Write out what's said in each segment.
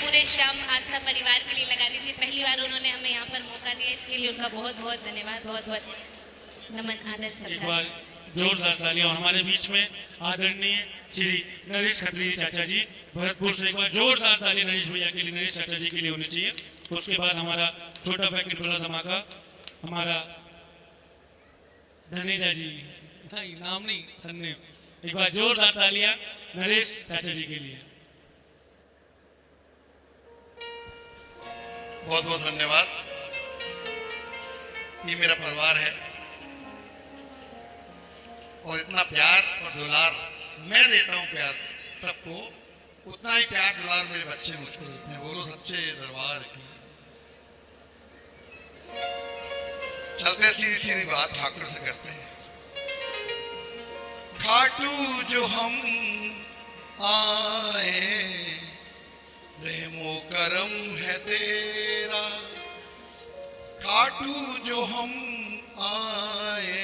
पूरे श्याम आस्था परिवार के लिए लगा दीजिए। पहली बार उन्होंने हमें यहाँ पर मौका दिया, इसके लिए उनका बहुत बहुत धन्यवाद, बहुत बहुत नमन, आदर सत्कार। जोरदार तालियां। और हमारे बीच में आदरणीय श्री नरेश खत्री चाचा जी भरतपुर से, एक बार जोरदार ताली नरेश भैया के लिए, नरेश चाचा जी के लिए होनी चाहिए। तो उसके बाद हमारा छोटा पैकेट बड़ा धमाका हमारा धनेजा जी, नहीं नाम नहीं सन्ने, एक बार जोरदार तालियां नरेश चाचा जी के लिए। बहुत बहुत धन्यवाद। ये मेरा परिवार है और इतना प्यार और दुलार मैं देता हूं प्यार सबको, उतना ही प्यार दुलार मेरे बच्चे मुझको देते हैं। बोलो सच्चे दरबार की। चलते सीधी सीधी बात ठाकुर से करते हैं। खाटू जो हम आए रहमो करम है तेरा, खाटू जो हम आए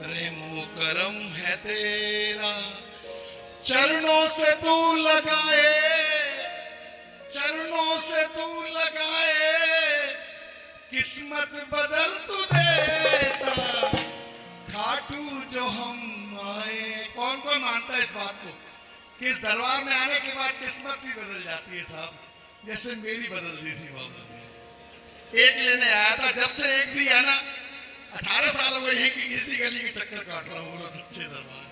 रहमो करम है तेरा, चरणों से तू लगाए, चरणों से तू लगाए, किस्मत बदल तू देता, खाटू जो हम आए। कौन कौन मानता है इस बात को कि इस दरबार में आने के बाद किस्मत भी बदल जाती है साहब, जैसे मेरी बदल दी थी बाबा ने। एक लेने आया था, जब से एक भी है ना 18 साल हो गए हैं कि किसी गली के चक्कर काट रहा हूं। बोलो सच्चे दरबार।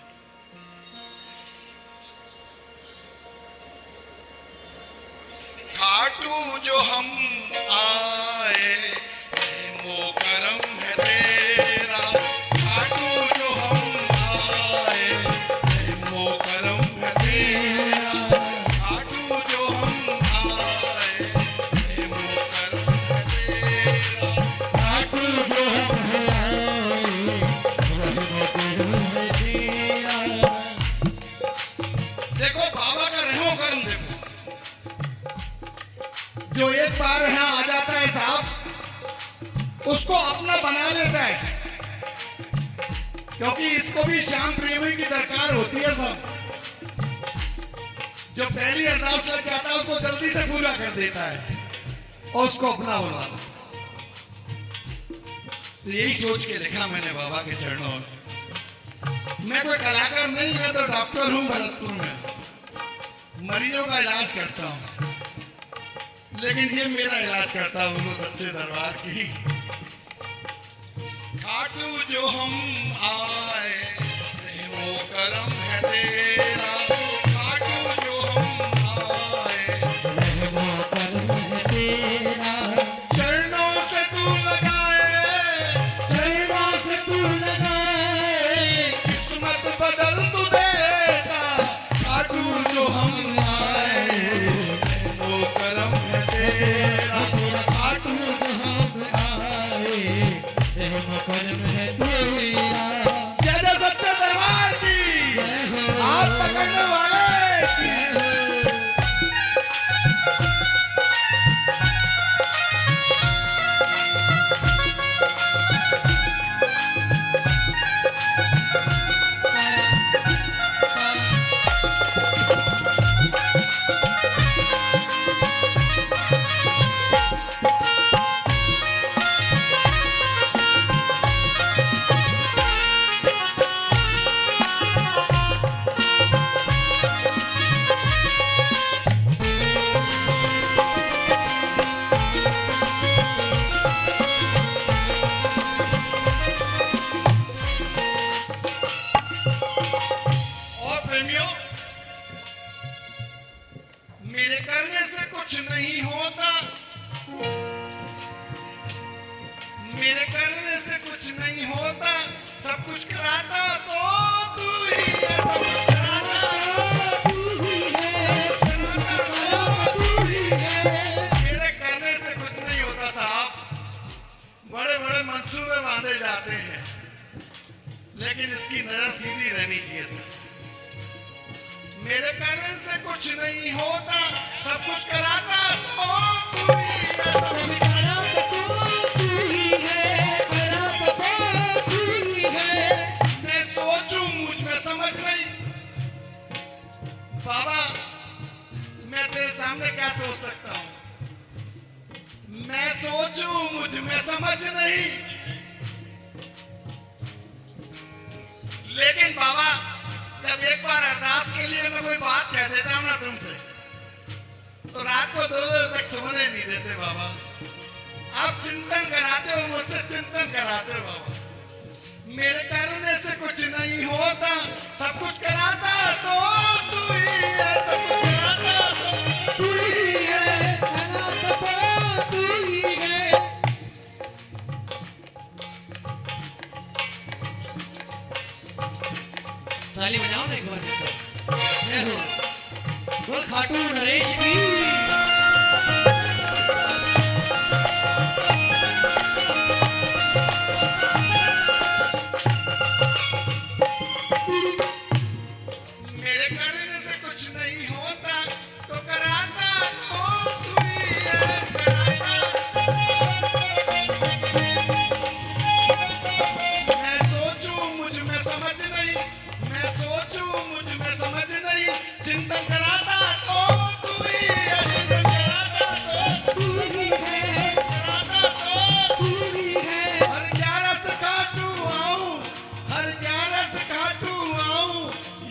खाटू जो हम आए वो करम है तेरा, खाटू जो हम आए वो करम है तेरा, खाटू जो हम आए वो करम है तेरा, खाटू जो हम देखो बाबा का रहमो करम देखो। जो एक बार यहाँ आ जाता है साहब, उसको अपना बना लेता है, क्योंकि इसको भी श्याम प्रेमी की दरकार होती है साहब। जो पहली अरदास लग जाता है उसको जल्दी से पूरा कर देता है और उसको अपना बना लेता है। तो यही सोच के लिखा मैंने बाबा के चरणों में। मैं कोई कलाकार नहीं, मैं तो डॉक्टर हूं भरतपुर में, मरीजों का इलाज करता हूं, लेकिन ये मेरा इलाज करता हूं। बोलो सच्चे दरबार की। खाटू जो हम आए रहमो करम है तेरा, खाटू जो हम आए रहमो करम है तेरा, चरणों से तू लगाए, चरणों से तू लगाए, किस्मत बदल तू देता, खाटू जो हम आए रहमो करम है तेरा, खाटू जो हम आए रहमो करम है तेरा। जय जय सच्चे दरबार की, हाथ पकड़ने वाले की। मेरे करने से कुछ नहीं होता, मेरे करने से कुछ नहीं होता, सब कुछ कराता तो तू ही है, सब कुछ कराता तू ही है, सब कुछ कराता तो तू ही है। मेरे करने से कुछ नहीं होता साहब, बड़े बड़े मंसूबे बांधे जाते हैं, लेकिन इसकी नजर सीधी रहनी चाहिए सर। मेरे करने से कुछ नहीं होता, सब कुछ कराता तो तू ही है, सब कुछ कराता तो तू ही है, कराता तो तू ही है। मैं सोचूं मुझ में समझ नहीं, मैं तेरे सामने क्या सोच सकता हूँ? मैं सोचूं मुझ में समझ नहीं, लेकिन बाबा जब एक बार अरदास के लिए मैं कोई बात कह देता हूं ना तुमसे, तो रात को 2 बजे तक सोने नहीं देते बाबा। आप चिंतन कराते हो मुझसे, चिंतन कराते हो बाबा। मेरे करने से कुछ नहीं होता, सब कुछ कराता तो तू ही है, सब कुछ कराता तो तू ही है, कराता तो तू ही है। ताली बजाओ ना एक बार। जय हो बोल खाटू नरेश की। मेरे करने से कुछ नहीं होता तो कराता तो तू ही है, कराता। मैं सोचूं मुझ में समझ नहीं, मैं सोचूं मुझ में समझ नहीं, चिंतन कराता तो तू ही है, चिंतन कराता तो तू ही है, कराता तो तू ही है। हर 11 से खाटू आऊं, हर 11 से खाटू आऊं,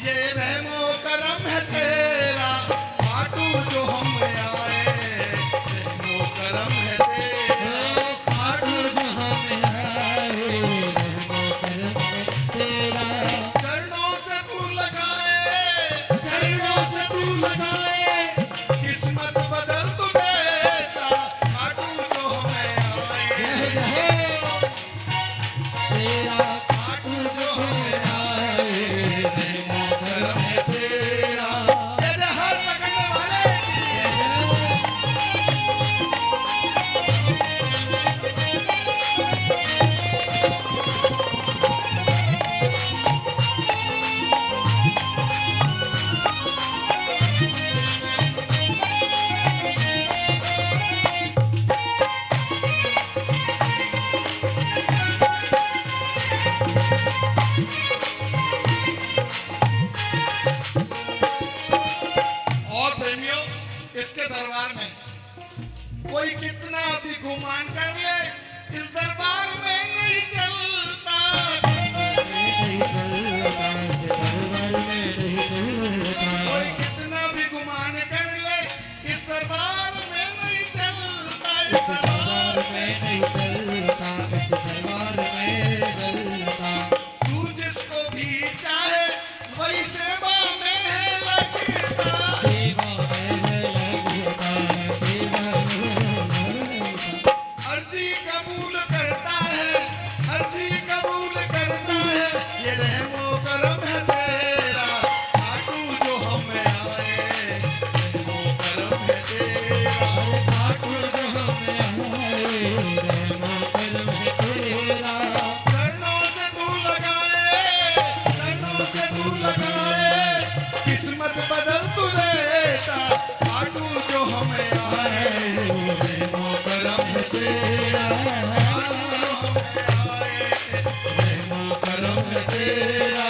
ये रहमो करम है तेरा, खाटू जो हम आए, रहमो करम है तेरा, खाटू जो हम आए, रहमो करम है तेरा। चरणों से तू लगाए, चरणों से तू लगाए, किस्मत बदल तू देता, खाटू जो हमें आए, तेरा खाटू जो हमें आए, रहमो करम है तेरा। जय जय हर पकड़ने वाले और प्रेमियों, इसके दरबार में कोई कितना भी गुमान कर ले, इस दरबार में नहीं चलता, कोई कितना भी गुमान कर ले, इस दरबार में नहीं चलता, इस दरबार में नहीं चलता, इस दरबार में चलता। तू जिसको भी चाहे वही सेवा में है लगता, सेवा में लगता, सेवा में अर्जी कबूल करता है, अर्जी कबूल करता है, ये रहमो करम है तेरा, खाटू जो हमें आए, रहमो करम है तेरा, खाटू जो हमें आए, रहमो करम है तेरा। चरणों से तू लगाए, चरणों से तू लगाए, किस्मत बदल तू देता, खाटू जो हमें आए, रहमो करम है तेरा, खाटू जो हमें आए, रहमो करम है तेरा।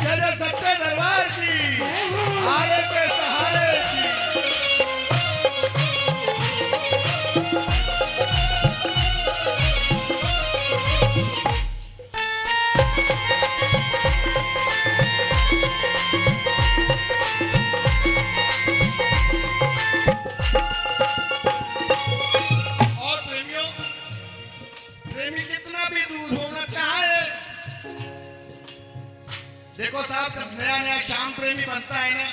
जय जय सच्चे दरबार की, आरे के सहारे की। और प्रेमियों, प्रेमी कितना भी दूर होना चाहे, देखो साहब जब नया नया श्याम प्रेमी बनता है ना,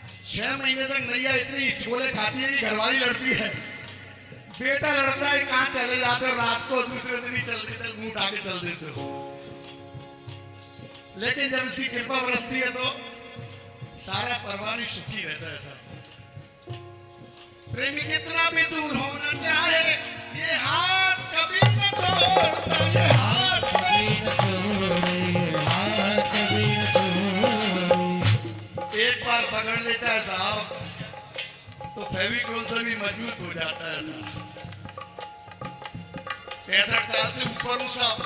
6 महीने तक नैया इतनी छोले खाती है कि घरवाली लड़ती है, बेटा लड़ता है कहाँ चले जाते हो, रात को दूसरे दिन ही चलते चल मुंह उठा के चल देते हो, लेकिन जब इसकी कृपा बरसती है तो सारा परिवार ही सुखी रहता है साहब। प्रेमी कितना भी दूर होना चाहे, ये हाथ कभी न छोड़ता, ये हाथ कभी न छोड़े, ये हाथ कभी न छोड़े। एक बार पकड़ लेता है साहब तो फेविकोल से भी मजबूत हो जाता है साहब। 65 साल से ऊपर हूं साहब,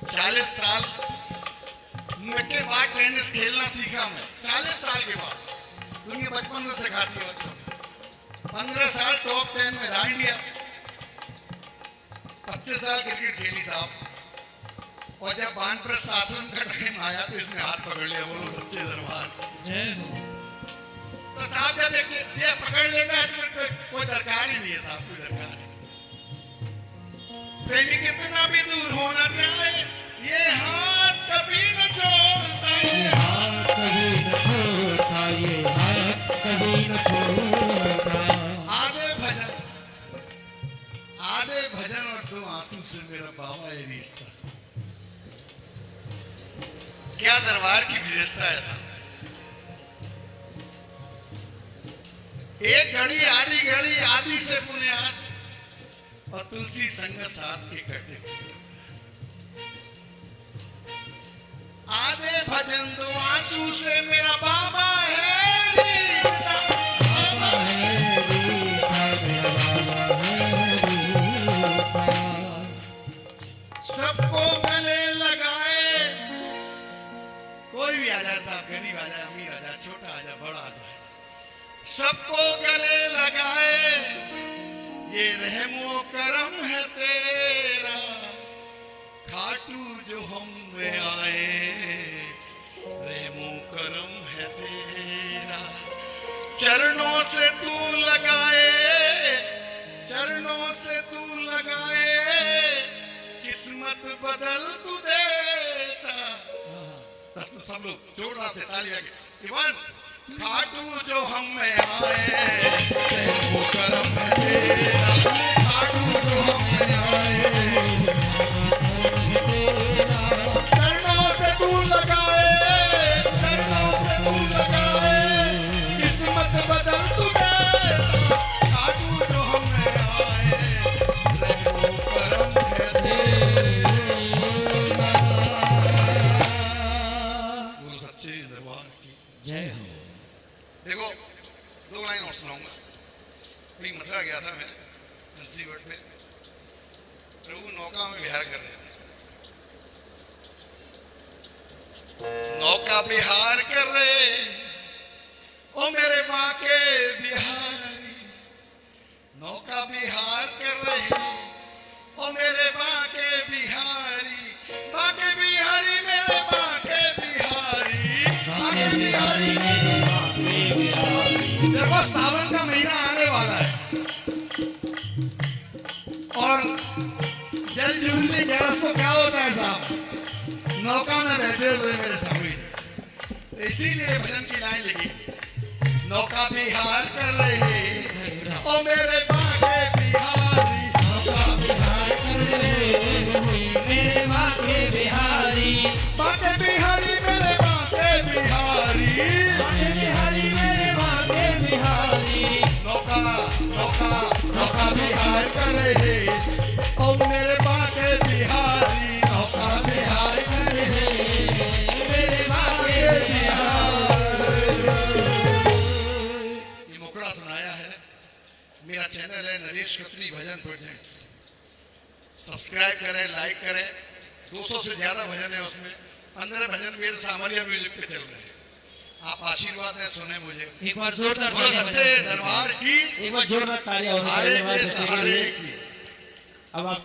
40 साल के बाद टेनिस खेलना सीखा मैं, 40 साल के बाद। सिखाती है बच्चों को। 15 साल टॉप 10 में रहा इंडिया, 25 साल क्रिकेट खेली साहब। और जब वानप्रस्थ आश्रम का टाइम आया तो इसने हाथ पकड़ लिया, बोलो सच्चे दरबार। जय हो। तो साहब जब एक ये पकड़ लेता है तो कोई दरकार ही नहीं है साहब, कोई दरकार नहीं। प्रेमी कितना भी दूर होना चाहे ये हाथ कभी न छोड़ता, ये हाथ कभी न छोड़ता, ये हाथ कभी न छोड़ता। आधे भजन और 2 आंसू से मेरा बाबा ये रिश्ता। क्या दरबार की विशेषता है साहब। एक घड़ी आदि से बुनियाद और तुलसी संग साथ के कटे। आधे भजन 2 आंसू से मेरा बाबा है रिश्ता, बाबा है रिश्ता, मेरा बाबा है रिश्ता। सबको गले लगाए, कोई भी आ जाए साहब, गरीब आ जाए, अमीर आ जाए, छोटा आ जाए, बड़ा आ जाए, सबको गले लगाए। ये रहमो करम है तेरा, खाटू जो हम में आए, रहमो करम है तेरा। चरणों से तू लगाए, चरणों से तू लगाए, किस्मत बदल तू देता। सब लोग जोरदार से तालियां इवन। खाटू जो हम में आए, रहमो करम है तेरा, खाटू जो हम में आए, चरणों से तू लगाए, चरणों से तू लगाए, किस्मत बदल तू देता। खाटू जो हम में आए, रहमो करम है तेरा। बोलो सच्चे दरबार की जय हो। देखो 2 लाइन और सुनाऊंगा। कहीं मथुरा गया था मैं, बंसीवट में, प्रभु नौका में विहार कर रहे थे। नौका विहार कर रहे ओ मेरे बाके बिहारी, नौका विहार कर रहे ओ मेरे बाके बिहारी, बाके बिहारी मेरे बाके बिहारी, बाके बिहारी मेरे बाके बिहारी। देखो सावन का महीना आने वाला है और जल जुलमी गैस को क्या होता है साहब, नौका में बैठे हुए मेरे स्वामी जी। इसीलिए भजन की लाइन लिखी, नौका विहार कर रहे ओ मेरे बाके बिहारी, नौका विहार कर रहे मेरे बाके बिहारी, बाके बिहारी मेरे बाके बिहारी, बाके बिहारी मेरे बाके बिहारी। नौका नौका नौका विहार कर रहे ओ मेरे बाके बिहारी, नौका विहार कर रहे मेरे बाके बिहारी। ये मुखड़ा सुनाया है। मेरा चैनल है नरेश खत्री भजन प्रेजेंट्स। सब्सक्राइब करें, लाइक करें। 200 से ज्यादा भजन है उसमें। 15 भजन मेरे सामरिया म्यूजिक पे चल रहे हैं। आप आशीर्वाद दें, सुने मुझे। एक बार जोरदार बोलो सच्चे दरबार की, एक बार जोरदार तालियां होनी हारे चाहिए। के सहारे की। अब आपके